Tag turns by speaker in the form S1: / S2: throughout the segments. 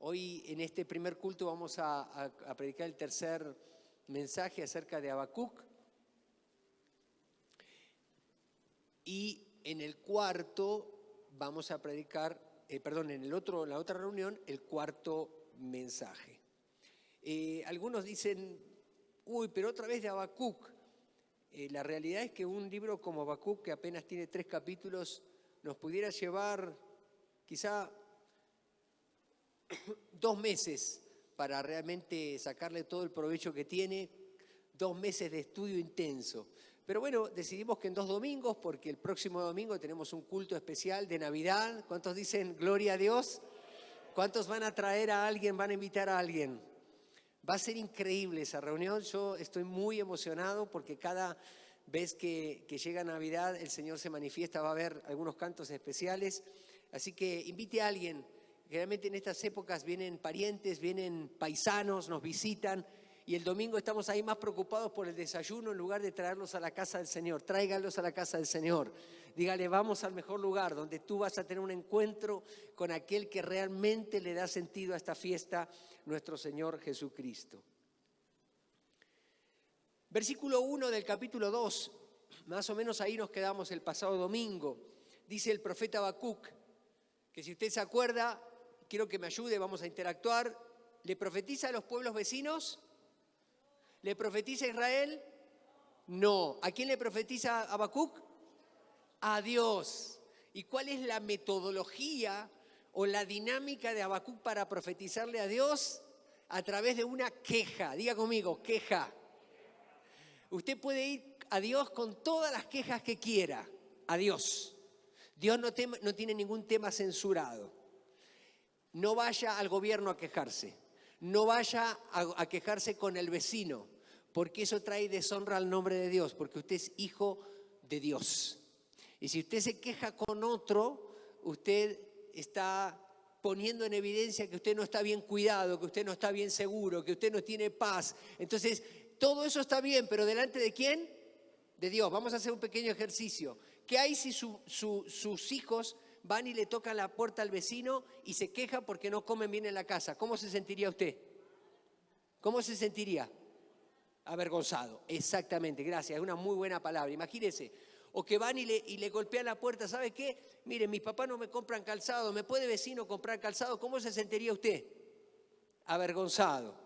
S1: Hoy en este primer culto vamos a predicar el tercer mensaje acerca de Habacuc. Y en el cuarto vamos a predicar, en la otra reunión, el cuarto mensaje. Algunos dicen, pero otra vez de Habacuc. La realidad es que un libro como Habacuc, que apenas tiene 3 capítulos, nos pudiera llevar quizá 2 meses para realmente sacarle todo el provecho que tiene, 2 meses de estudio intenso. Pero bueno, decidimos que en 2 domingos, porque el próximo domingo tenemos un culto especial de Navidad. ¿Cuántos dicen gloria a Dios? ¿Cuántos van a traer a alguien, van a invitar a alguien? Va a ser increíble esa reunión. Yo estoy muy emocionado porque cada vez que llega Navidad el Señor se manifiesta. Va a haber algunos cantos especiales. Así que invite a alguien. Generalmente en estas épocas vienen parientes, vienen paisanos, nos visitan. Y el domingo estamos ahí más preocupados por el desayuno en lugar de traerlos a la casa del Señor. Tráiganlos a la casa del Señor. Dígale, vamos al mejor lugar donde tú vas a tener un encuentro con aquel que realmente le da sentido a esta fiesta, nuestro Señor Jesucristo. Versículo 1 del capítulo 2, más o menos ahí nos quedamos el pasado domingo. Dice el profeta Habacuc, que si usted se acuerda, quiero que me ayude, vamos a interactuar. ¿Le profetiza a los pueblos vecinos? ¿Le profetiza a Israel? No. ¿A quién le profetiza Habacuc? A Dios. ¿Y cuál es la metodología o la dinámica de Habacuc para profetizarle a Dios? A través de una queja. Diga conmigo, queja. Usted puede ir a Dios con todas las quejas que quiera. A Dios. Dios no tiene ningún tema censurado. No vaya al gobierno a quejarse. No vaya a quejarse con el vecino, porque eso trae deshonra al nombre de Dios, porque usted es hijo de Dios. Y si usted se queja con otro, usted está poniendo en evidencia que usted no está bien cuidado, que usted no está bien seguro, que usted no tiene paz. Entonces, todo eso está bien, pero ¿delante de quién? De Dios. Vamos a hacer un pequeño ejercicio. ¿Qué hay si sus hijos van y le tocan la puerta al vecino y se queja porque no comen bien en la casa? ¿Cómo se sentiría usted? ¿Cómo se sentiría? Avergonzado. Exactamente, gracias. Es una muy buena palabra. Imagínese. O que van y le golpean la puerta. ¿Sabe qué? Miren, mis papás no me compran calzado. ¿Me puede vecino comprar calzado? ¿Cómo se sentiría usted? Avergonzado.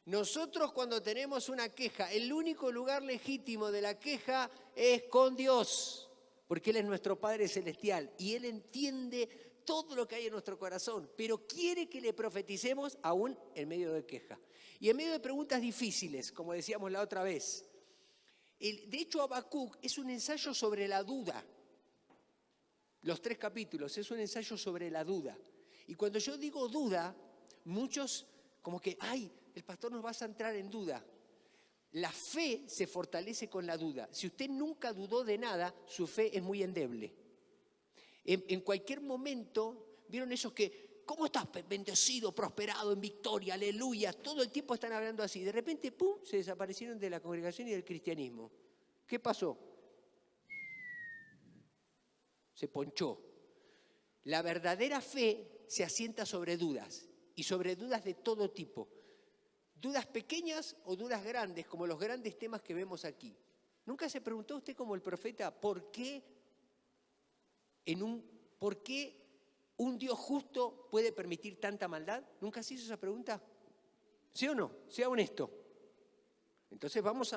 S1: Nosotros cuando tenemos una queja, el único lugar legítimo de la queja es con Dios, porque Él es nuestro Padre Celestial y Él entiende todo lo que hay en nuestro corazón, pero quiere que le profeticemos aún en medio de queja. Y en medio de preguntas difíciles, como decíamos la otra vez. De hecho, Habacuc es un ensayo sobre la duda. Los 3 capítulos es un ensayo sobre la duda. Y cuando yo digo duda, muchos como que, el pastor nos va a centrar en duda. La fe se fortalece con la duda. Si usted nunca dudó de nada, su fe es muy endeble. En cualquier momento, ¿vieron esos que, cómo estás bendecido, prosperado, en victoria, aleluya? Todo el tiempo están hablando así. De repente, ¡pum!, se desaparecieron de la congregación y del cristianismo. ¿Qué pasó? Se ponchó. La verdadera fe se asienta sobre dudas, y sobre dudas de todo tipo. Dudas pequeñas o dudas grandes, como los grandes temas que vemos aquí. ¿Nunca se preguntó usted como el profeta por qué un Dios justo puede permitir tanta maldad? ¿Nunca se hizo esa pregunta? ¿Sí o no? Sea honesto. Entonces vamos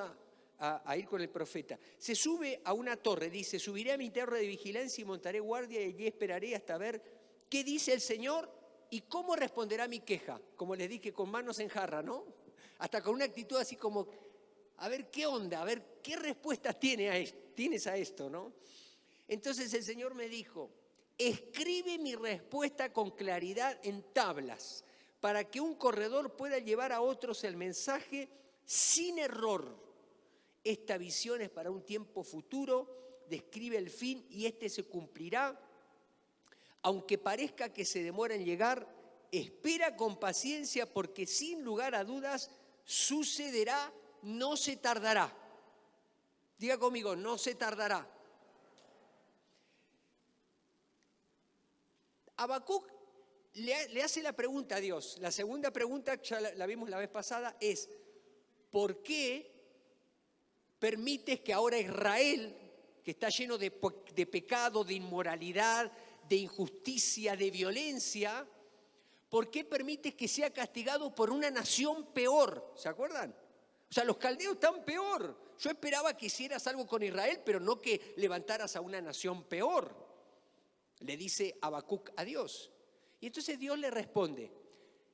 S1: a ir con el profeta. Se sube a una torre, dice, subiré a mi torre de vigilancia y montaré guardia y allí esperaré hasta ver qué dice el Señor y cómo responderá mi queja. Como les dije, con manos en jarra, ¿no? Hasta con una actitud así como, a ver qué onda, a ver qué respuesta tienes a esto, ¿no? Entonces el Señor me dijo, escribe mi respuesta con claridad en tablas, para que un corredor pueda llevar a otros el mensaje sin error. Esta visión es para un tiempo futuro, describe el fin y este se cumplirá. Aunque parezca que se demora en llegar, espera con paciencia porque sin lugar a dudas sucederá, no se tardará. Diga conmigo, no se tardará. Habacuc le hace la pregunta a Dios. La segunda pregunta, ya la vimos la vez pasada, es ¿por qué permites que ahora Israel, que está lleno de pecado, de inmoralidad, de injusticia, de violencia, ¿por qué permites que sea castigado por una nación peor? ¿Se acuerdan? O sea, los caldeos están peor. Yo esperaba que hicieras algo con Israel, pero no que levantaras a una nación peor. Le dice Habacuc a Dios. Y entonces Dios le responde,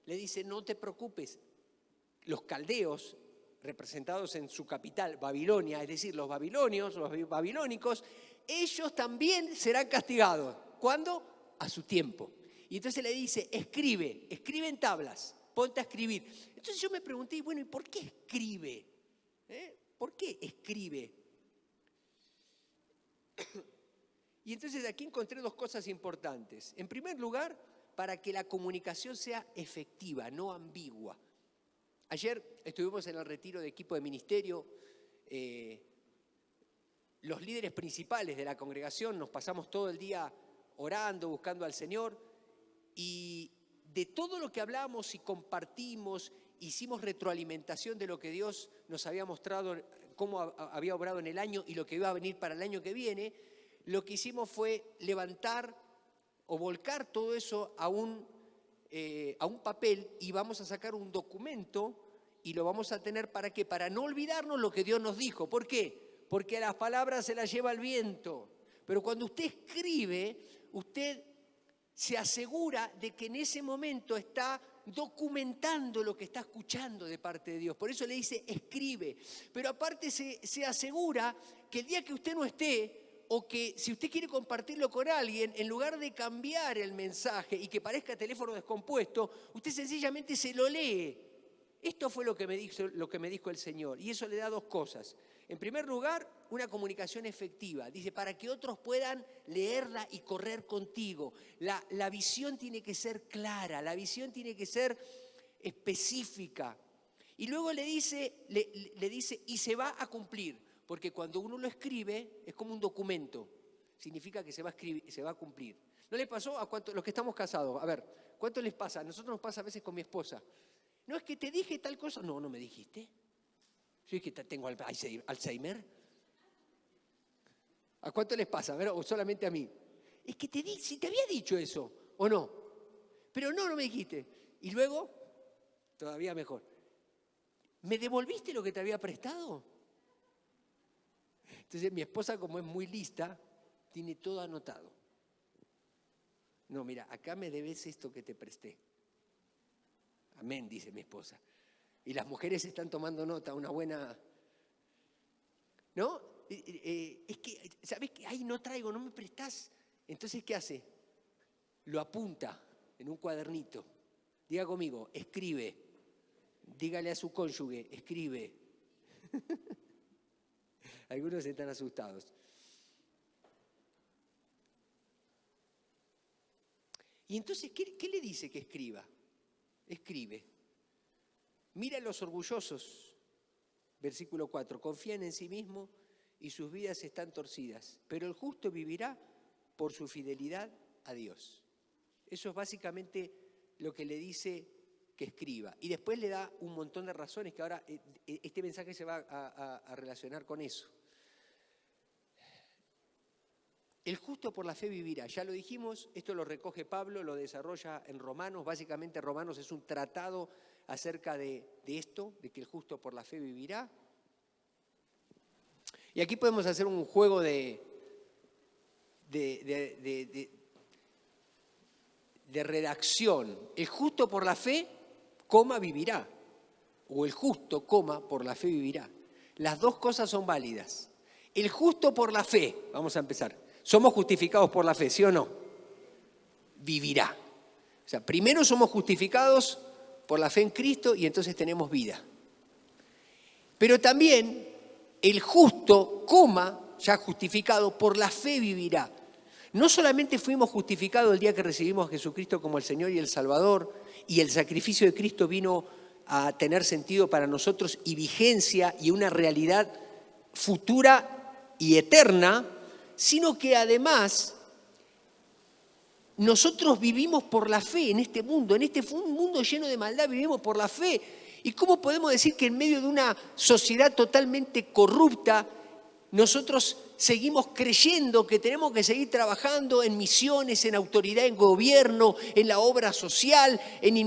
S1: le dice, no te preocupes, los caldeos, representados en su capital, Babilonia, es decir, los babilonios, los babilónicos, ellos también serán castigados. ¿Cuándo? A su tiempo. Y entonces le dice, escribe en tablas, ponte a escribir. Entonces yo me pregunté, bueno, ¿y por qué escribe? ¿Por qué escribe? Y entonces aquí encontré dos cosas importantes. En primer lugar, para que la comunicación sea efectiva, no ambigua. Ayer estuvimos en el retiro de equipo de ministerio. Los líderes principales de la congregación nos pasamos todo el día orando, buscando al Señor. Y de todo lo que hablamos y compartimos, hicimos retroalimentación de lo que Dios nos había mostrado, cómo había obrado en el año y lo que iba a venir para el año que viene. Lo que hicimos fue levantar o volcar todo eso a un papel y vamos a sacar un documento y lo vamos a tener ¿para qué? Para no olvidarnos lo que Dios nos dijo. ¿Por qué? Porque las palabras se las lleva el viento. Pero cuando usted escribe, usted se asegura de que en ese momento está documentando lo que está escuchando de parte de Dios. Por eso le dice escribe. Pero aparte se asegura que el día que usted no esté, o que si usted quiere compartirlo con alguien, en lugar de cambiar el mensaje y que parezca teléfono descompuesto, usted sencillamente se lo lee. Esto fue lo que me dijo el Señor. Y eso le da dos cosas. En primer lugar, una comunicación efectiva. Dice, para que otros puedan leerla y correr contigo. La visión tiene que ser clara, la visión tiene que ser específica. Y luego le dice, y se va a cumplir. Porque cuando uno lo escribe, es como un documento. Significa que se va a cumplir. ¿No le pasó a los que estamos casados? A ver, ¿cuánto les pasa? A nosotros nos pasa a veces con mi esposa. No es que te dije tal cosa. No me dijiste. Yo es que tengo Alzheimer. ¿A cuánto les pasa? A ver, o solamente a mí. Es que si te había dicho eso, ¿o no? Pero no me dijiste. Y luego, todavía mejor. ¿Me devolviste lo que te había prestado? Entonces mi esposa, como es muy lista, tiene todo anotado. No, mira, acá me debes esto que te presté. Amén, dice mi esposa. Y las mujeres están tomando nota, una buena... ¿No? Es que, ¿sabes qué? Ay, no traigo, no me prestás. Entonces, ¿qué hace? Lo apunta en un cuadernito. Diga conmigo, escribe. Dígale a su cónyuge, escribe. Algunos están asustados. Y entonces, ¿qué le dice que escriba? Escribe. Mira a los orgullosos, versículo 4, confían en sí mismos y sus vidas están torcidas, pero el justo vivirá por su fidelidad a Dios. Eso es básicamente lo que le dice que escriba. Y después le da un montón de razones que ahora este mensaje se va a relacionar con eso. El justo por la fe vivirá. Ya lo dijimos, esto lo recoge Pablo, lo desarrolla en Romanos. Básicamente Romanos es un tratado acerca de esto, de que el justo por la fe vivirá. Y aquí podemos hacer un juego de redacción. El justo por la fe, vivirá. O el justo, por la fe vivirá. Las dos cosas son válidas. El justo por la fe, vamos a empezar. ¿Somos justificados por la fe, sí o no? Vivirá. O sea, primero somos justificados por la fe en Cristo y entonces tenemos vida. Pero también el justo, ya justificado, por la fe vivirá. No solamente fuimos justificados el día que recibimos a Jesucristo como el Señor y el Salvador, y el sacrificio de Cristo vino a tener sentido para nosotros y vigencia y una realidad futura y eterna, sino que además nosotros vivimos por la fe en este mundo un mundo lleno de maldad, vivimos por la fe. ¿Y cómo podemos decir que en medio de una sociedad totalmente corrupta, nosotros seguimos creyendo que tenemos que seguir trabajando en misiones, en autoridad, en gobierno, en la obra social, en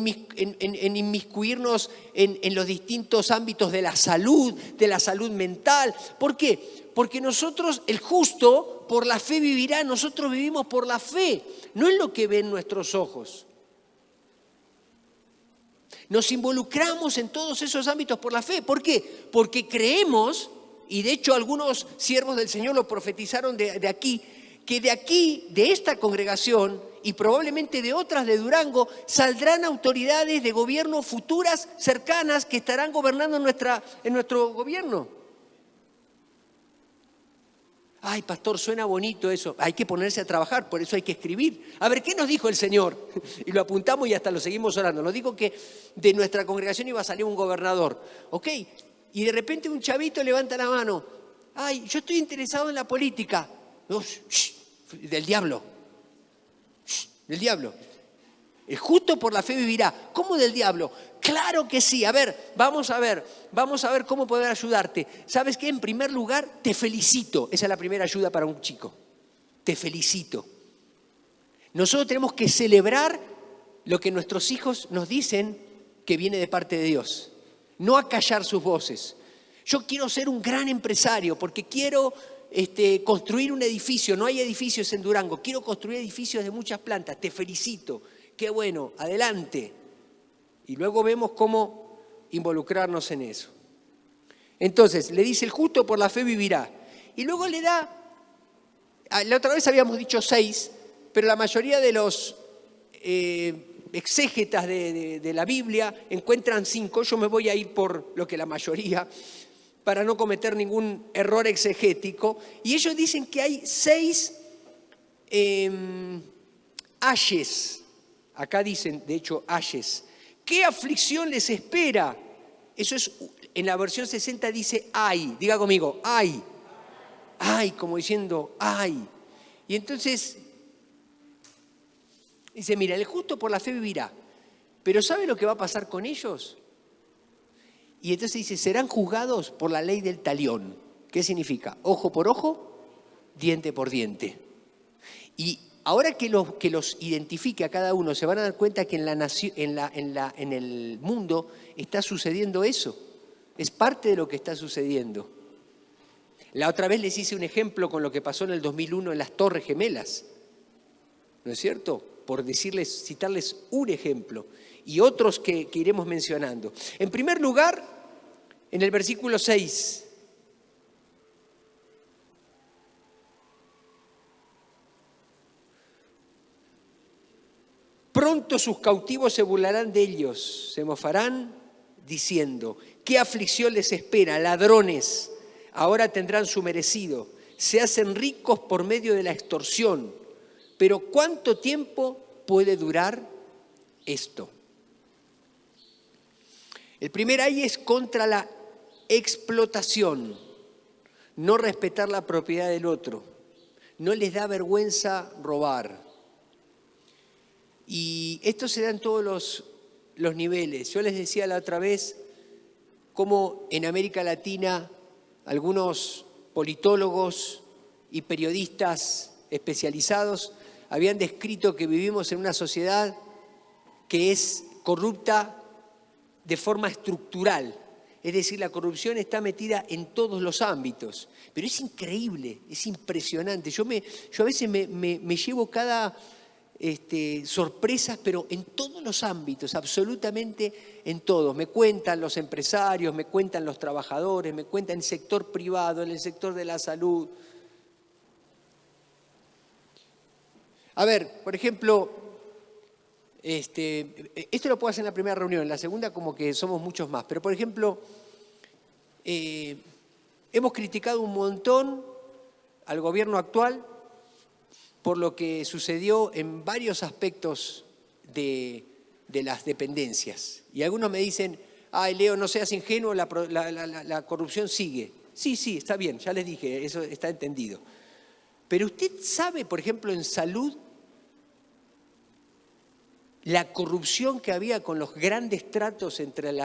S1: inmiscuirnos en los distintos ámbitos de la salud mental? ¿Por qué? Porque nosotros, el justo, por la fe vivirá. Nosotros vivimos por la fe, no en lo que ven nuestros ojos. Nos involucramos en todos esos ámbitos por la fe. ¿Por qué? Porque creemos, y de hecho algunos siervos del Señor lo profetizaron de aquí, de esta congregación y probablemente de otras de Durango, saldrán autoridades de gobierno futuras, cercanas, que estarán gobernando en nuestro gobierno. Ay, pastor, suena bonito eso. Hay que ponerse a trabajar, por eso hay que escribir. A ver, ¿qué nos dijo el Señor? Y lo apuntamos y hasta lo seguimos orando. Nos dijo que de nuestra congregación iba a salir un gobernador. ¿Ok? Y de repente un chavito levanta la mano. Ay, yo estoy interesado en la política. No, del diablo. Del diablo. El justo por la fe vivirá. ¿Cómo del diablo? Claro que sí. A ver, vamos a ver cómo poder ayudarte. ¿Sabes qué? En primer lugar, te felicito. Esa es la primera ayuda para un chico. Te felicito. Nosotros tenemos que celebrar lo que nuestros hijos nos dicen que viene de parte de Dios. No acallar sus voces. Yo quiero ser un gran empresario porque quiero construir un edificio. No hay edificios en Durango. Quiero construir edificios de muchas plantas. Te felicito. Qué bueno, adelante. Y luego vemos cómo involucrarnos en eso. Entonces, le dice, el justo por la fe vivirá. Y luego le da, la otra vez habíamos dicho 6, pero la mayoría de los exégetas de la Biblia encuentran 5. Yo me voy a ir por lo que la mayoría, para no cometer ningún error exegético. Y ellos dicen que hay 6 ayes. Acá dicen, de hecho, ayes. ¿Qué aflicción les espera? Eso es, en la versión 60 dice ay. Diga conmigo, ay. Ay, como diciendo ay. Y entonces dice, mira, el justo por la fe vivirá. Pero ¿sabe lo que va a pasar con ellos? Y entonces dice, serán juzgados por la ley del talión. ¿Qué significa? Ojo por ojo, diente por diente. Y ahora que los identifique a cada uno, se van a dar cuenta que en el mundo está sucediendo eso. Es parte de lo que está sucediendo. La otra vez les hice un ejemplo con lo que pasó en el 2001 en las Torres Gemelas. ¿No es cierto? Por citarles un ejemplo. Y otros que iremos mencionando. En primer lugar, en el versículo 6. Pronto sus cautivos se burlarán de ellos, se mofarán diciendo, ¿qué aflicción les espera? Ladrones, ahora tendrán su merecido. Se hacen ricos por medio de la extorsión. Pero ¿cuánto tiempo puede durar esto? El primer ay es contra la explotación, no respetar la propiedad del otro. No les da vergüenza robar. Y esto se da en todos los niveles. Yo les decía la otra vez cómo en América Latina algunos politólogos y periodistas especializados habían descrito que vivimos en una sociedad que es corrupta de forma estructural. Es decir, la corrupción está metida en todos los ámbitos. Pero es increíble, es impresionante. Yo a veces me llevo cada sorpresas, pero en todos los ámbitos, absolutamente en todos. Me cuentan los empresarios, me cuentan los trabajadores, me cuentan el sector privado, en el sector de la salud. A ver, por ejemplo, esto lo puedo hacer en la primera reunión, en la segunda como que somos muchos más, pero por ejemplo, hemos criticado un montón al gobierno actual por lo que sucedió en varios aspectos de las dependencias. Y algunos me dicen, ay Leo, no seas ingenuo, la corrupción sigue. Sí, está bien, ya les dije, eso está entendido. Pero usted sabe, por ejemplo, en salud, la corrupción que había con los grandes tratos entre el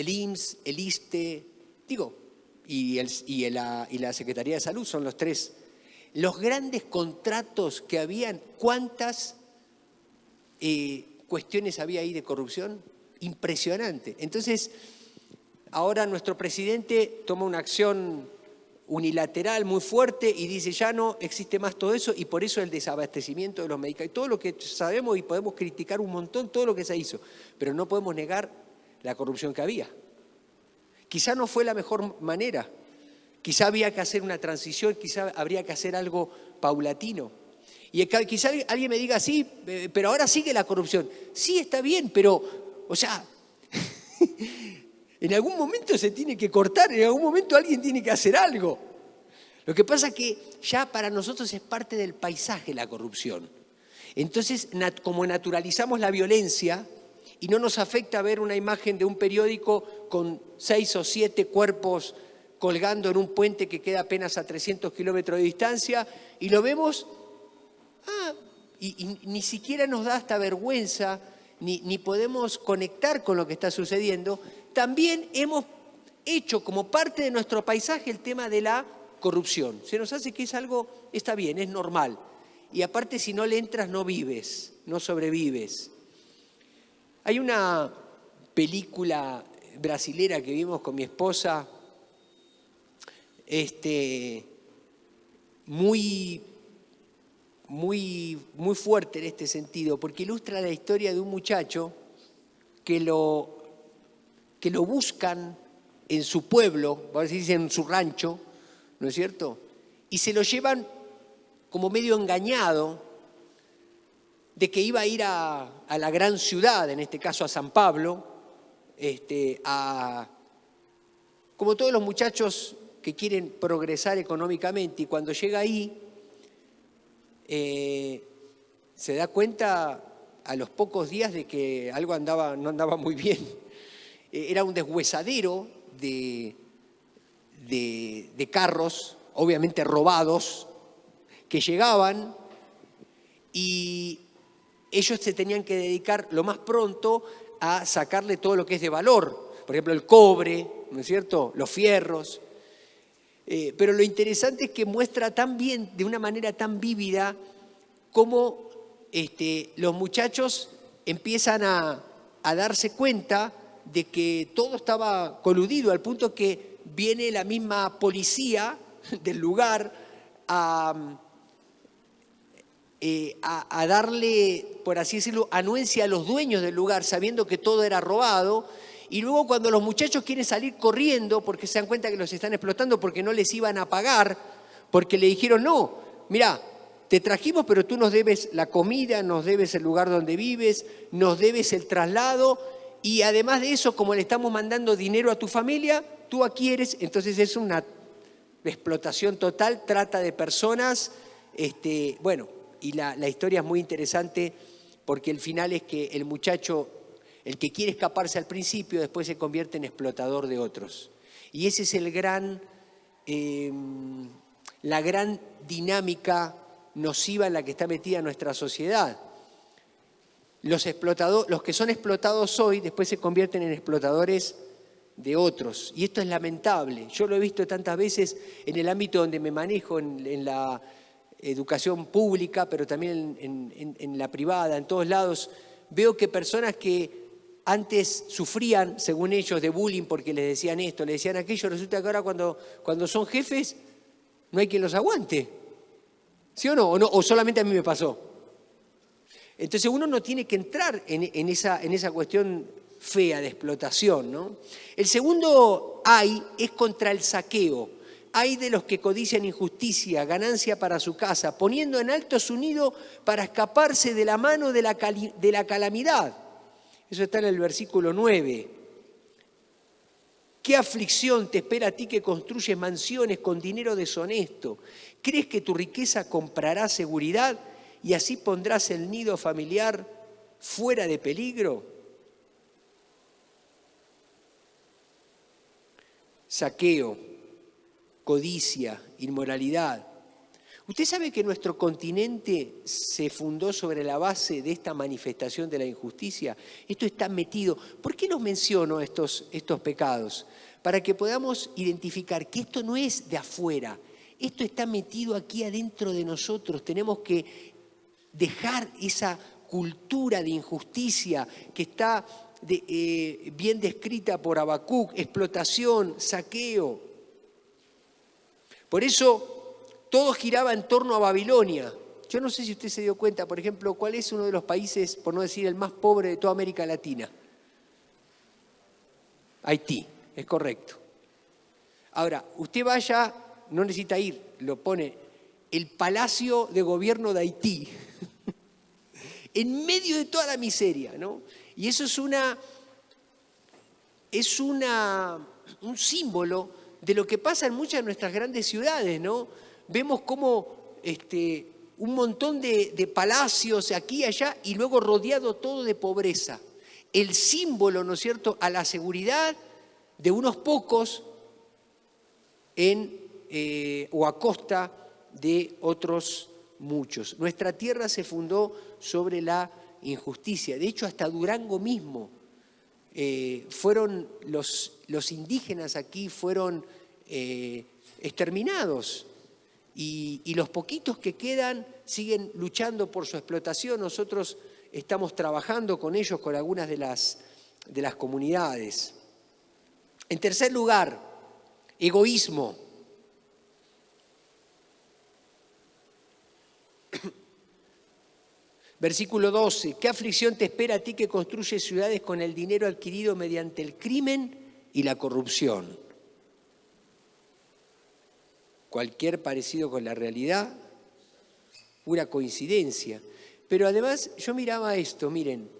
S1: IMSS, el ISSSTE, y la Secretaría de Salud, son los tres. Los grandes contratos que habían, ¿cuántas cuestiones había ahí de corrupción? Impresionante. Entonces, ahora nuestro presidente toma una acción unilateral muy fuerte y dice ya no existe más todo eso, y por eso el desabastecimiento de los medicamentos, todo lo que sabemos y podemos criticar un montón, todo lo que se hizo, pero no podemos negar la corrupción que había. Quizá no fue la mejor manera, quizá había que hacer una transición, quizá habría que hacer algo paulatino. Y quizá alguien me diga, sí, pero ahora sigue la corrupción. Sí, está bien, pero, o sea, en algún momento se tiene que cortar, en algún momento alguien tiene que hacer algo. Lo que pasa es que ya para nosotros es parte del paisaje la corrupción. Entonces, como naturalizamos la violencia y no nos afecta ver una imagen de un periódico con 6 o 7 cuerpos colgando en un puente que queda apenas a 300 kilómetros de distancia, y lo vemos, y ni siquiera nos da hasta vergüenza, ni podemos conectar con lo que está sucediendo. También hemos hecho como parte de nuestro paisaje el tema de la corrupción. Se nos hace que es algo, está bien, es normal. Y aparte, si no le entras, no vives, no sobrevives. Hay una película brasilera que vimos con mi esposa, muy fuerte en este sentido, porque ilustra la historia de un muchacho que lo buscan en su pueblo, vamos a decir en su rancho, ¿no es cierto? Y se lo llevan como medio engañado de que iba a ir a la gran ciudad, en este caso a San Pablo, como todos los muchachos que quieren progresar económicamente, y cuando llega ahí se da cuenta a los pocos días de que algo no andaba muy bien. Era un deshuesadero de carros, obviamente robados, que llegaban, y ellos se tenían que dedicar lo más pronto a sacarle todo lo que es de valor, por ejemplo el cobre, ¿no es cierto?, los fierros. Pero lo interesante es que muestra tan bien, de una manera tan vívida, cómo los muchachos empiezan a darse cuenta de que todo estaba coludido, al punto que viene la misma policía del lugar a darle, por así decirlo, anuencia a los dueños del lugar, sabiendo que todo era robado. Y luego, cuando los muchachos quieren salir corriendo porque se dan cuenta que los están explotando, porque no les iban a pagar, porque le dijeron, no, mira, te trajimos, pero tú nos debes la comida, nos debes el lugar donde vives, nos debes el traslado, y además de eso, como le estamos mandando dinero a tu familia, tú aquí eres. Entonces es una explotación total, trata de personas. Bueno, y la historia es muy interesante, porque el final es que el muchacho, el que quiere escaparse al principio, después se convierte en explotador de otros. Y ese es la gran dinámica nociva en la que está metida nuestra sociedad. Los que son explotados hoy, después se convierten en explotadores de otros. Y esto es lamentable. Yo lo he visto tantas veces en el ámbito donde me manejo, en la educación pública, pero también en la privada, en todos lados. Veo que personas que antes sufrían, según ellos, de bullying porque les decían esto, les decían aquello, resulta que ahora cuando son jefes no hay quien los aguante. ¿Sí o no? ¿O solamente a mí me pasó? Entonces uno no tiene que entrar en esa cuestión fea de explotación, ¿no? El segundo ay es contra el saqueo. Ay de los que codician injusticia, ganancia para su casa, poniendo en alto su nido para escaparse de la mano de la calamidad. Eso está en el versículo 9. ¿Qué aflicción te espera a ti que construyes mansiones con dinero deshonesto? ¿Crees que tu riqueza comprará seguridad y así pondrás el nido familiar fuera de peligro? Saqueo, codicia, inmoralidad. ¿Usted sabe que nuestro continente se fundó sobre la base de esta manifestación de la injusticia? Esto está metido. ¿Por qué los menciono estos pecados? Para que podamos identificar que esto no es de afuera, esto está metido aquí adentro de nosotros. Tenemos que dejar esa cultura de injusticia que está bien descrita por Habacuc, explotación, saqueo. Por eso todo giraba en torno a Babilonia. Yo no sé si usted se dio cuenta, por ejemplo, cuál es uno de los países, por no decir el más pobre de toda América Latina. Haití, es correcto. Ahora, usted vaya, no necesita ir, lo pone, el Palacio de Gobierno de Haití, en medio de toda la miseria, ¿no? Y eso es un símbolo de lo que pasa en muchas de nuestras grandes ciudades, ¿no? Vemos como un montón de palacios aquí y allá y luego rodeado todo de pobreza. El símbolo, ¿no es cierto?, a la seguridad de unos pocos o a costa de otros muchos. Nuestra tierra se fundó sobre la injusticia. De hecho, hasta Durango mismo, fueron los indígenas aquí fueron exterminados. Y los poquitos que quedan siguen luchando por su explotación. Nosotros estamos trabajando con ellos, con algunas de las comunidades. En tercer lugar, egoísmo. Versículo 12. ¿Qué aflicción te espera a ti que construyes ciudades con el dinero adquirido mediante el crimen y la corrupción? Cualquier parecido con la realidad, pura coincidencia. Pero además yo miraba esto, miren.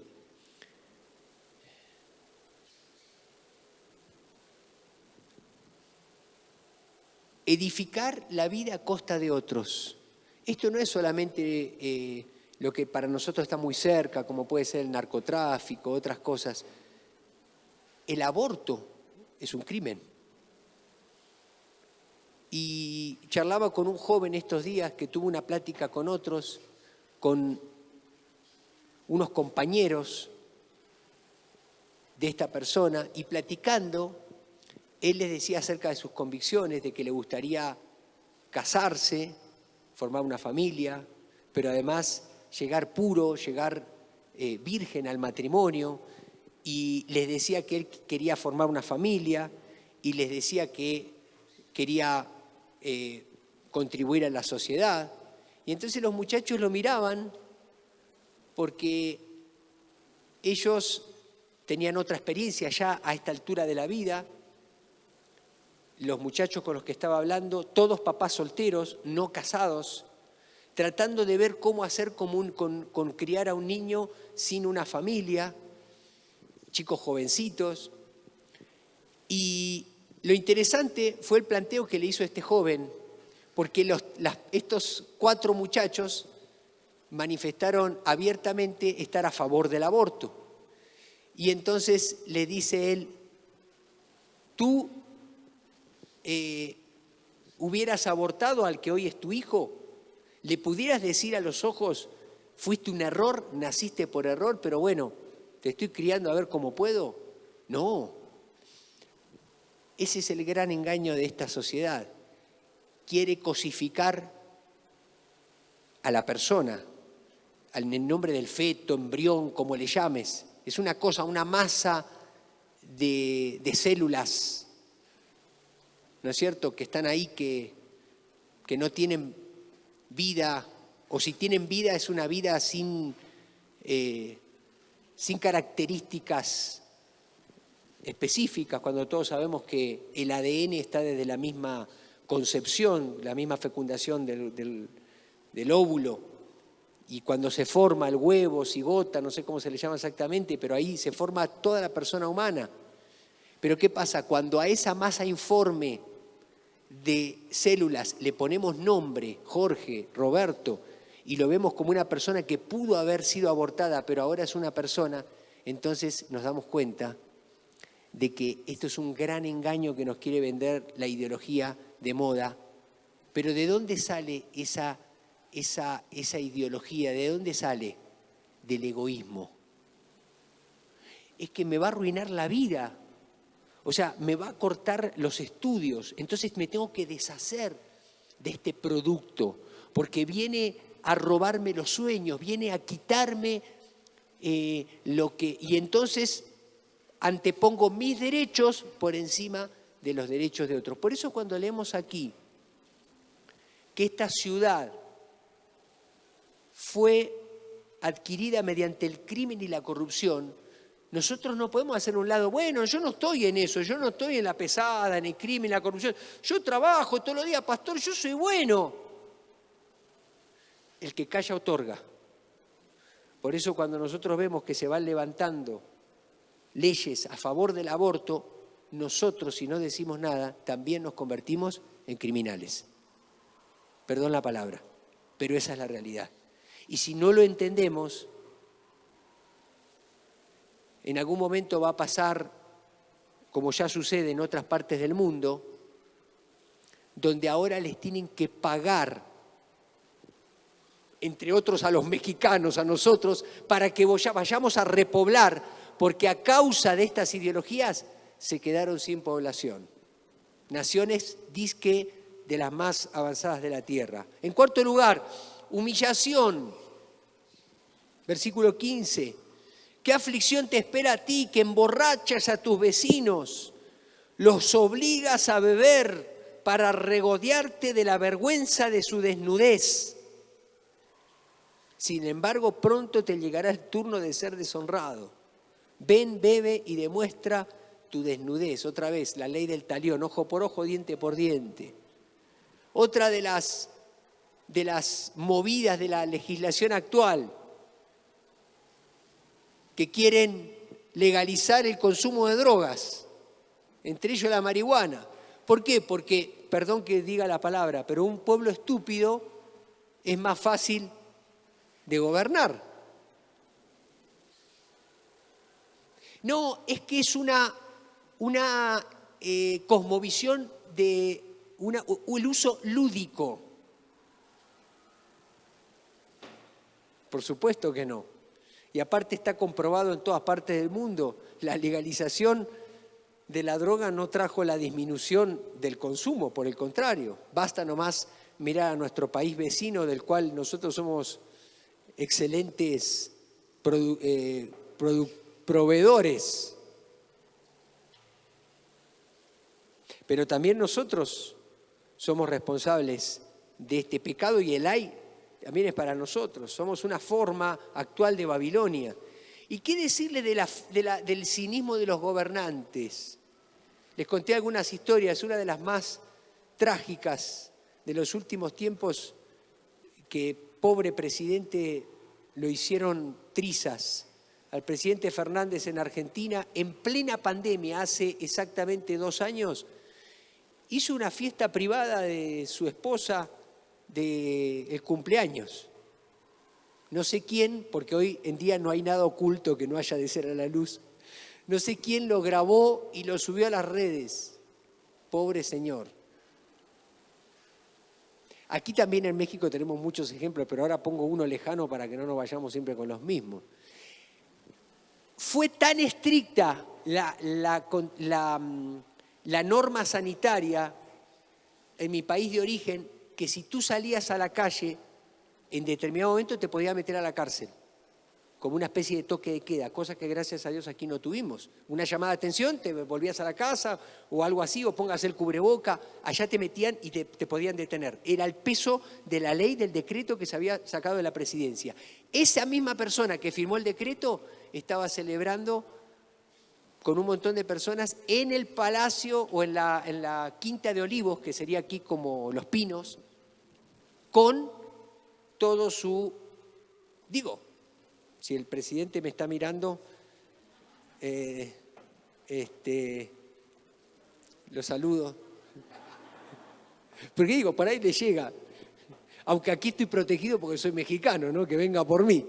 S1: Edificar la vida a costa de otros. Esto no es solamente lo que para nosotros está muy cerca, como puede ser el narcotráfico, otras cosas. El aborto es un crimen. Y charlaba con un joven estos días que tuvo una plática con otros, con unos compañeros de esta persona, y platicando, él les decía acerca de sus convicciones, de que le gustaría casarse, formar una familia, pero además llegar puro, llegar virgen al matrimonio, y les decía que él quería formar una familia, y les decía que quería contribuir a la sociedad. Y entonces los muchachos lo miraban porque ellos tenían otra experiencia ya a esta altura de la vida. Los muchachos con los que estaba hablando, todos papás solteros, no casados, tratando de ver cómo hacer con criar a un niño sin una familia, chicos jovencitos. Y lo interesante fue el planteo que le hizo este joven, porque estos 4 muchachos manifestaron abiertamente estar a favor del aborto. Y entonces le dice él, ¿tú hubieras abortado al que hoy es tu hijo? ¿Le pudieras decir a los ojos, fuiste un error, naciste por error, pero bueno, te estoy criando a ver cómo puedo? No. Ese es el gran engaño de esta sociedad. Quiere cosificar a la persona, en el nombre del feto, embrión, como le llames. Es una cosa, una masa de células, ¿no es cierto?, que están ahí, que no tienen vida, o si tienen vida es una vida sin características específicas, cuando todos sabemos que el ADN está desde la misma concepción, la misma fecundación del óvulo, y cuando se forma el huevo, cigota, no sé cómo se le llama exactamente, pero ahí se forma toda la persona humana. Pero ¿qué pasa? Cuando a esa masa informe de células le ponemos nombre, Jorge, Roberto, y lo vemos como una persona que pudo haber sido abortada, pero ahora es una persona, entonces nos damos cuenta de que esto es un gran engaño que nos quiere vender la ideología de moda Pero ¿de dónde sale esa ideología? ¿De dónde sale? Del egoísmo. Es que me va a arruinar la vida. O sea, me va a cortar los estudios. Entonces me tengo que deshacer de este producto, porque viene a robarme los sueños, viene a quitarme lo que... Y entonces antepongo mis derechos por encima de los derechos de otros. Por eso cuando leemos aquí que esta ciudad fue adquirida mediante el crimen y la corrupción, nosotros no podemos hacer un lado, bueno, yo no estoy en eso, yo no estoy en la pesada, en el crimen, en la corrupción, yo trabajo todos los días, pastor, yo soy bueno. El que calla otorga. Por eso cuando nosotros vemos que se van levantando leyes a favor del aborto, nosotros, si no decimos nada, también nos convertimos en criminales. Perdón la palabra, pero esa es la realidad. Y si no lo entendemos, en algún momento va a pasar, como ya sucede en otras partes del mundo, donde ahora les tienen que pagar, entre otros a los mexicanos, a nosotros, para que vayamos a repoblar, porque a causa de estas ideologías se quedaron sin población. Naciones disque de las más avanzadas de la tierra. En cuarto lugar, humillación. Versículo 15. ¿Qué aflicción te espera a ti que emborrachas a tus vecinos? Los obligas a beber para regodearte de la vergüenza de su desnudez. Sin embargo, pronto te llegará el turno de ser deshonrado. Ven, bebe y demuestra tu desnudez. Otra vez, la ley del talión, ojo por ojo, diente por diente. Otra de las movidas de la legislación actual, que quieren legalizar el consumo de drogas, entre ellos la marihuana. ¿Por qué? Porque, perdón que diga la palabra, pero un pueblo estúpido es más fácil de gobernar. No, es que es una cosmovisión de el uso lúdico. Por supuesto que no. Y aparte está comprobado en todas partes del mundo, la legalización de la droga no trajo la disminución del consumo, por el contrario. Basta nomás mirar a nuestro país vecino, del cual nosotros somos excelentes proveedores. Pero también nosotros somos responsables de este pecado y el ay también es para nosotros. Somos una forma actual de Babilonia. ¿Y qué decirle del cinismo de los gobernantes? Les conté algunas historias, una de las más trágicas de los últimos tiempos, que pobre presidente lo hicieron trizas. Al presidente Fernández en Argentina, en plena pandemia, hace exactamente 2 años, hizo una fiesta privada de su esposa del cumpleaños. No sé quién, porque hoy en día no hay nada oculto que no haya de ser a la luz, no sé quién lo grabó y lo subió a las redes. Pobre señor. Aquí también en México tenemos muchos ejemplos, pero ahora pongo uno lejano para que no nos vayamos siempre con los mismos. Fue tan estricta la norma sanitaria en mi país de origen que si tú salías a la calle, en determinado momento te podías meter a la cárcel, como una especie de toque de queda, cosa que gracias a Dios aquí no tuvimos. Una llamada de atención, te volvías a la casa o algo así, o pongas el cubreboca, allá te metían y te podían detener. Era el peso de la ley, del decreto que se había sacado de la presidencia. Esa misma persona que firmó el decreto estaba celebrando con un montón de personas en el Palacio o en la Quinta de Olivos, que sería aquí como Los Pinos, con todo su... si el presidente me está mirando, lo saludo. Porque por ahí le llega, aunque aquí estoy protegido porque soy mexicano, ¿no? Que venga por mí.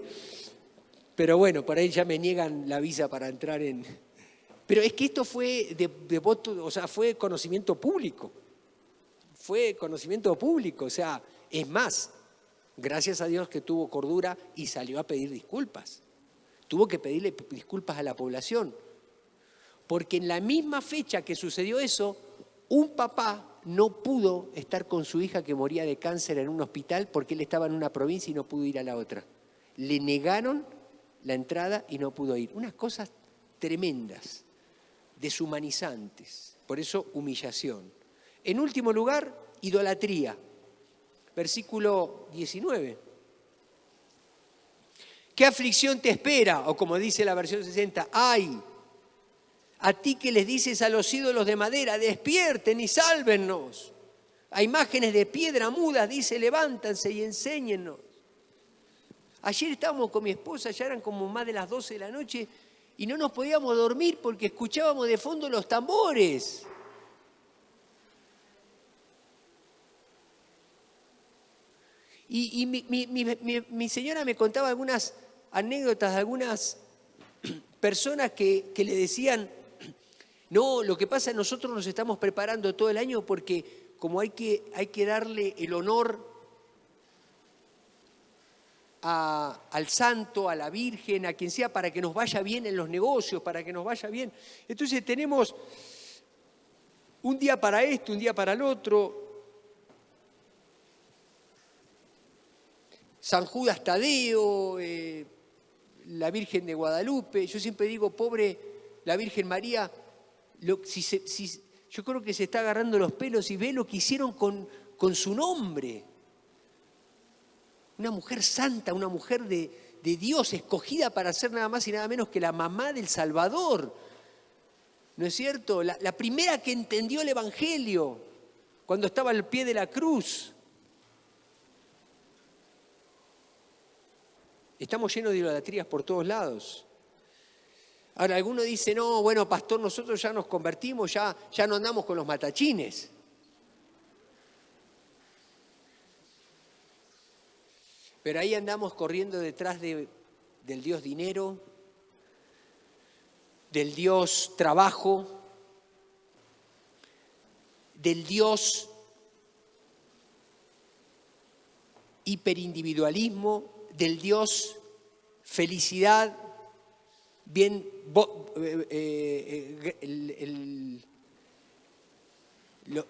S1: Pero bueno, por ahí ya me niegan la visa para entrar en... Pero es que esto fue de voto, o sea, fue conocimiento público. fue conocimiento público. O sea, es más, gracias a Dios que tuvo cordura y salió a pedir disculpas. Tuvo que pedirle disculpas a la población. Porque en la misma fecha que sucedió eso, un papá no pudo estar con su hija que moría de cáncer en un hospital porque él estaba en una provincia y no pudo ir a la otra. Le negaron la entrada y no pudo ir. Unas cosas tremendas, deshumanizantes. Por eso, humillación. En último lugar, idolatría. Versículo 19. ¿Qué aflicción te espera? O como dice la versión 60, ¡ay! A ti que les dices a los ídolos de madera, despierten y sálvennos. A imágenes de piedra mudas, dice, levántanse y enséñennos. Ayer estábamos con mi esposa, ya eran como más de las 12 de la noche, y no nos podíamos dormir porque escuchábamos de fondo los tambores. Y mi señora me contaba algunas anécdotas de algunas personas que le decían, no, lo que pasa es que nosotros nos estamos preparando todo el año porque como hay que darle el honor al santo, a la Virgen, a quien sea, para que nos vaya bien en los negocios, para que nos vaya bien. Entonces tenemos un día para esto, un día para el otro. San Judas Tadeo, la Virgen de Guadalupe. Yo siempre digo, pobre la Virgen María, yo creo que se está agarrando los pelos y ve lo que hicieron con su nombre. Una mujer santa, una mujer de Dios, escogida para ser nada más y nada menos que la mamá del Salvador. ¿No es cierto? La primera que entendió el Evangelio cuando estaba al pie de la cruz. Estamos llenos de idolatrías por todos lados. Ahora, alguno dice, no, bueno, pastor, nosotros ya nos convertimos, ya no andamos con los matachines. Pero ahí andamos corriendo detrás del Dios dinero, del Dios trabajo, del Dios hiperindividualismo, del Dios felicidad, bien,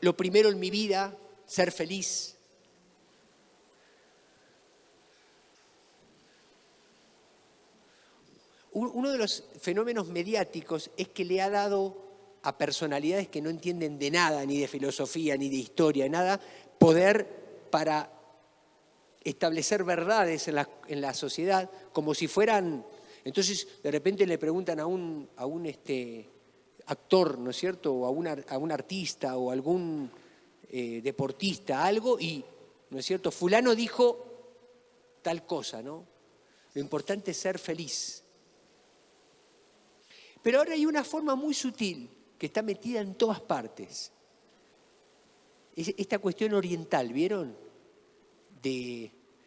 S1: lo primero en mi vida, ser feliz. Uno de los fenómenos mediáticos es que le ha dado a personalidades que no entienden de nada, ni de filosofía, ni de historia, nada, poder para establecer verdades en la sociedad como si fueran. Entonces, de repente le preguntan a un actor, ¿no es cierto?, o a un artista o algún deportista algo y, ¿no es cierto?, fulano dijo tal cosa, ¿no? Lo importante es ser feliz. Pero ahora hay una forma muy sutil que está metida en todas partes. Es esta cuestión oriental, ¿vieron?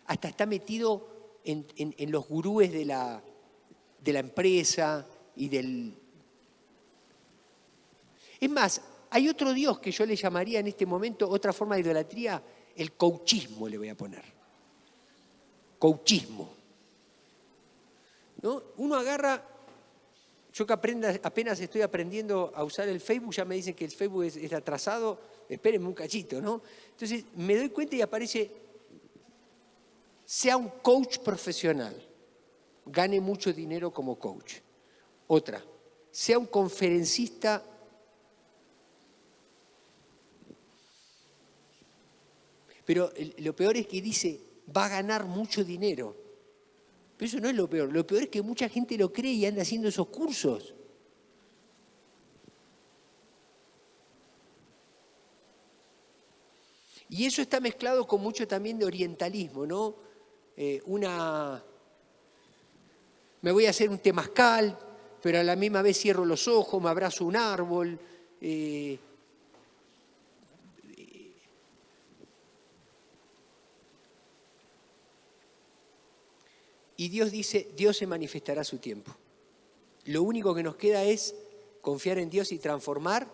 S1: Hasta está metido en los gurúes de la empresa y del. Es más, hay otro Dios que yo le llamaría en este momento, otra forma de idolatría, el coachismo le voy a poner. Coachismo. ¿No? Uno agarra. Yo que apenas estoy aprendiendo a usar el Facebook, ya me dicen que el Facebook es atrasado, espérenme un cachito, ¿no? Entonces me doy cuenta y aparece, sea un coach profesional, gane mucho dinero como coach. Otra, sea un conferencista pero lo peor es que dice, va a ganar mucho dinero. Pero eso no es lo peor es que mucha gente lo cree y anda haciendo esos cursos. Y eso está mezclado con mucho también de orientalismo, ¿no? Me voy a hacer un temazcal, pero a la misma vez cierro los ojos, me abrazo un árbol. Y Dios dice, Dios se manifestará a su tiempo. Lo único que nos queda es confiar en Dios y transformar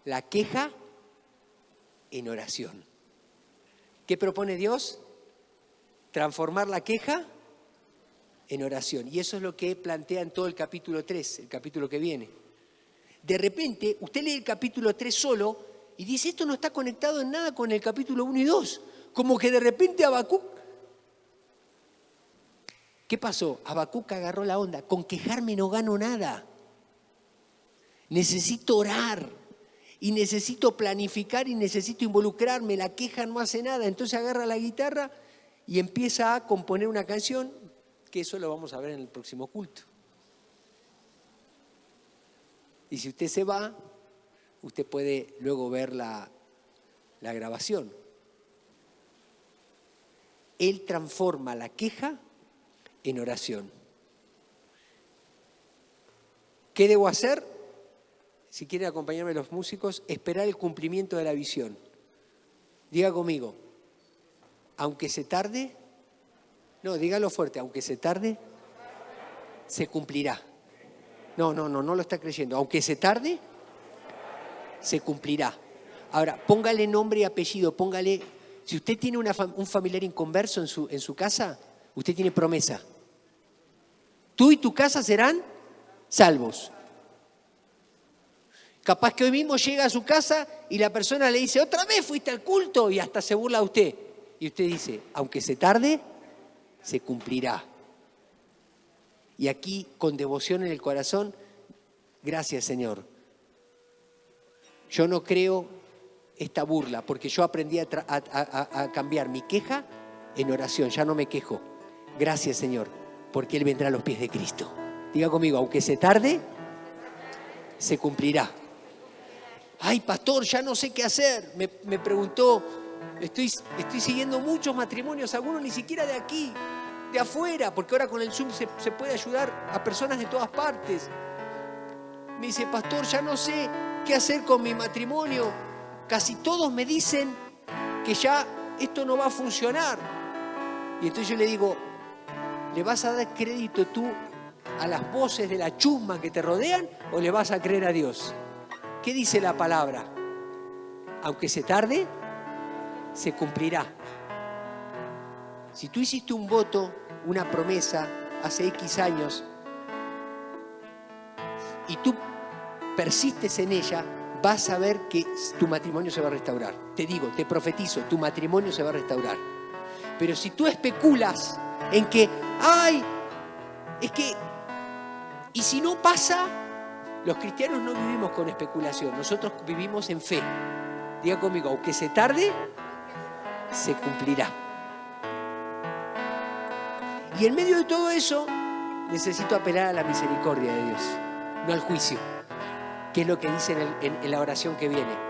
S1: la queja en oración. ¿Qué propone Dios? Transformar la queja en oración. Y eso es lo que plantea en todo el capítulo 3, el capítulo que viene. De repente, usted lee el capítulo 3 solo y dice, esto no está conectado en nada con el capítulo 1 y 2. Como que de repente Habacuc, ¿qué pasó? Habacuc agarró la onda, con quejarme no gano nada. Necesito orar y necesito planificar y necesito involucrarme, la queja no hace nada. Entonces agarra la guitarra y empieza a componer una canción, que eso lo vamos a ver en el próximo culto. Y si usted se va, usted puede luego ver la grabación. Él transforma la queja en oración. ¿Qué debo hacer? Si quieren acompañarme los músicos, esperar el cumplimiento de la visión. Diga conmigo, aunque se tarde, no, dígalo fuerte, aunque se tarde, se cumplirá. No lo está creyendo. Aunque se tarde, se cumplirá. Ahora, póngale nombre y apellido, póngale. Si usted tiene un familiar inconverso en su casa, usted tiene promesa. Tú y tu casa serán salvos. Capaz que hoy mismo llega a su casa y la persona le dice, otra vez fuiste al culto, y hasta se burla a usted. Y usted dice, aunque se tarde, se cumplirá. Y aquí, con devoción en el corazón, gracias Señor. Yo no creo esta burla, porque yo aprendí a cambiar mi queja en oración, ya no me quejo. Gracias Señor, porque Él vendrá a los pies de Cristo. Diga conmigo, aunque se tarde, se cumplirá. Ay, pastor, ya no sé qué hacer. Me preguntó, estoy siguiendo muchos matrimonios, algunos ni siquiera de aquí, de afuera, porque ahora con el Zoom se puede ayudar a personas de todas partes. Me dice, pastor, ya no sé qué hacer con mi matrimonio. Casi todos me dicen que ya esto no va a funcionar. Y entonces yo le digo, ¿le vas a dar crédito tú a las voces de la chusma que te rodean o le vas a creer a Dios? ¿Qué dice la palabra? Aunque se tarde, se cumplirá. Si tú hiciste un voto, una promesa hace X años y tú persistes en ella, vas a ver que tu matrimonio se va a restaurar. Te digo, te profetizo, tu matrimonio se va a restaurar. Pero si tú especulas en que, ay, es que, y si no pasa, los cristianos no vivimos con especulación, nosotros vivimos en fe. Diga conmigo, aunque se tarde, se cumplirá. Y en medio de todo eso, necesito apelar a la misericordia de Dios, no al juicio, que es lo que dice en la oración que viene.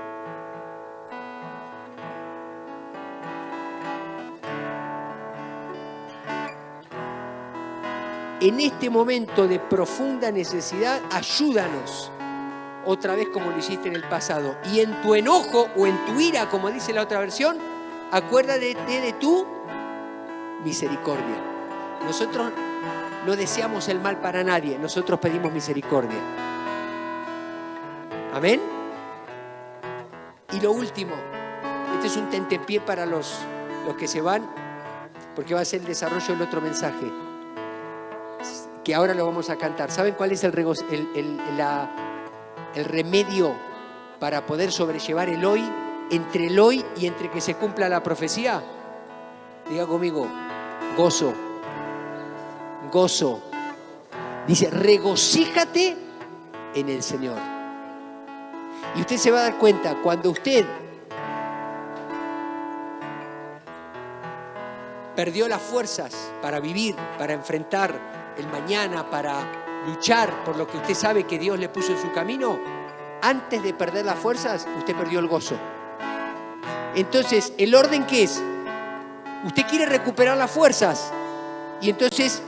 S1: En este momento de profunda necesidad, ayúdanos, otra vez como lo hiciste en el pasado. Y en tu enojo o en tu ira, como dice la otra versión, acuérdate de tu misericordia. Nosotros no deseamos el mal para nadie, nosotros pedimos misericordia. Amén. Y lo último, este es un tentepié para los que se van, porque va a ser el desarrollo del otro mensaje, que ahora lo vamos a cantar. ¿Saben cuál es el remedio para poder sobrellevar el hoy, entre el hoy y entre que se cumpla la profecía? Diga conmigo, gozo. Gozo. Dice, regocíjate en el Señor. Y usted se va a dar cuenta, cuando usted perdió las fuerzas para vivir, para enfrentar el mañana, para luchar por lo que usted sabe que Dios le puso en su camino, antes de perder las fuerzas, usted perdió el gozo. Entonces, ¿el orden qué es? Usted quiere recuperar las fuerzas y entonces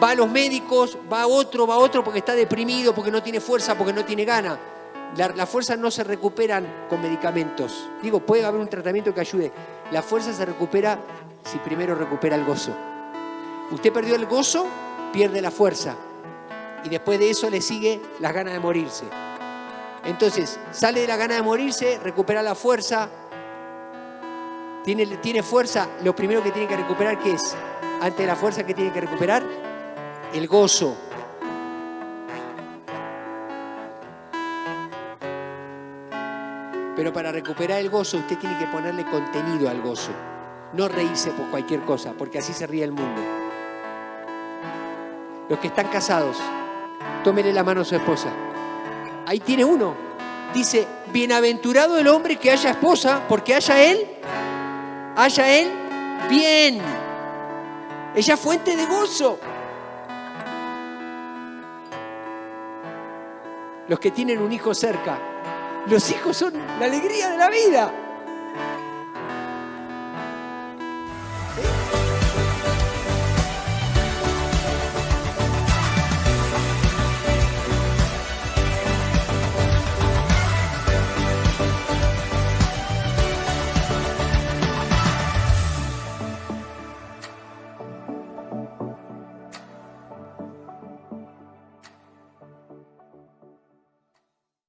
S1: va a los médicos, va a otro porque está deprimido, porque no tiene fuerza, porque no tiene gana. Las fuerzas no se recuperan con medicamentos. Digo, puede haber un tratamiento que ayude. La fuerza se recupera si primero recupera el gozo. Usted perdió el gozo, pierde la fuerza. Y después de eso le sigue las ganas de morirse. Entonces, sale de la gana de morirse, recupera la fuerza. Tiene fuerza, lo primero que tiene que recuperar, ¿qué es? Ante la fuerza que tiene que recuperar, el gozo. Pero para recuperar el gozo, usted tiene que ponerle contenido al gozo. No reírse por cualquier cosa, porque así se ríe el mundo. Los que están casados, tómenle la mano a su esposa. Ahí tiene uno. Dice, bienaventurado el hombre que haya esposa, porque haya él bien. Ella es fuente de gozo. Los que tienen un hijo cerca, los hijos son la alegría de la vida.